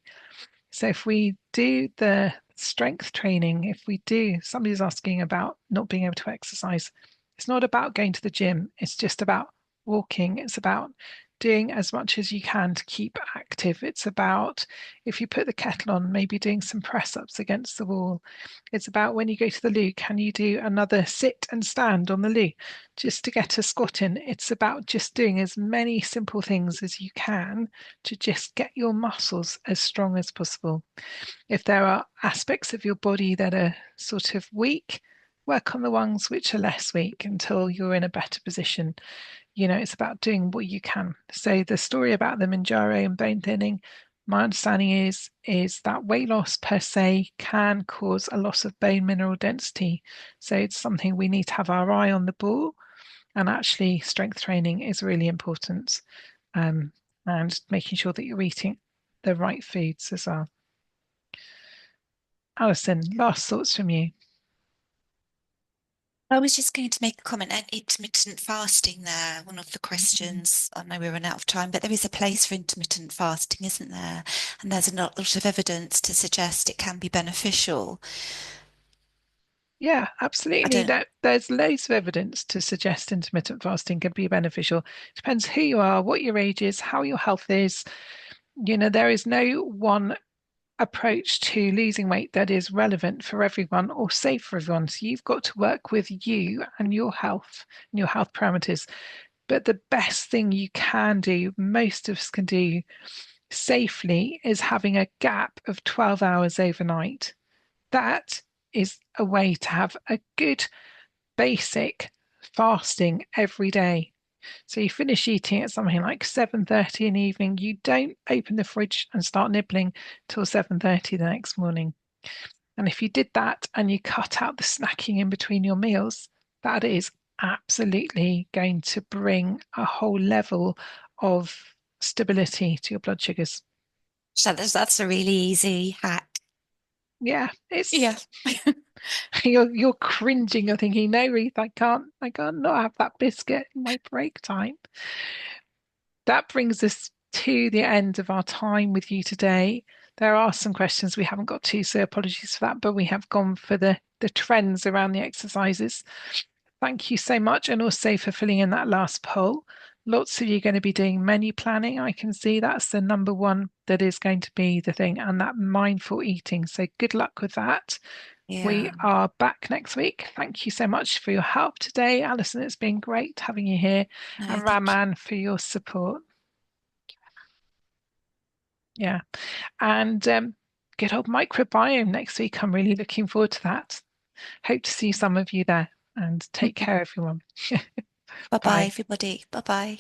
So if we do the strength training, if we do, somebody's asking about not being able to exercise. It's not about going to the gym. It's just about walking. It's about doing as much as you can to keep active. It's about, if you put the kettle on, maybe doing some press ups against the wall. It's about when you go to the loo, can you do another sit and stand on the loo just to get a squat in? It's about just doing as many simple things as you can to just get your muscles as strong as possible. If there are aspects of your body that are sort of weak, work on the ones which are less weak until you're in a better position. You know, it's about doing what you can. So the story about the Manjaro and bone thinning, my understanding is that weight loss per se can cause a loss of bone mineral density. So it's something we need to have our eye on the ball, and actually strength training is really important. Um, and making sure that you're eating the right foods as well. Alison, last thoughts from you. I was just going to make a comment on intermittent fasting there. One of the questions, I know we're running out of time, but there is a place for intermittent fasting, isn't there? And there's a lot of evidence to suggest it can be beneficial. Yeah, I absolutely. don't, There's loads of evidence to suggest intermittent fasting can be beneficial. Depends who you are, what your age is, how your health is. There is no one approach to losing weight that is relevant for everyone or safe for everyone. So you've got to work with you and your health and your health parameters. But the best thing you can do, most of us can do safely, is having a gap of 12 hours overnight. That is a way to have a good basic fasting every day. So you finish eating at something like 7:30 in the evening. You don't open the fridge and start nibbling till 7:30 the next morning. And if you did that and you cut out the snacking in between your meals, that is absolutely going to bring a whole level of stability to your blood sugars. so that's a really easy hack. Yeah, Yeah. it's you're cringing. You're thinking, no, Reith, I can't not have that biscuit in my break time. That brings us to the end of our time with you today. There are some questions we haven't got to, so apologies for that, but we have gone for the trends around the exercises. Thank you so much, and also for filling in that last poll. Lots of you are going to be doing menu planning. I can see that's the number one that is going to be the thing, and that mindful eating. So good luck with that. We Yeah. are back next week. Thank you so much for your help today, Alison. It's been great having you here, No, and thank you. Raman for your support. Yeah. And good old microbiome next week. I'm really looking forward to that. Hope to see some of you there, and take care, everyone. Bye bye, Bye. everybody. Bye bye.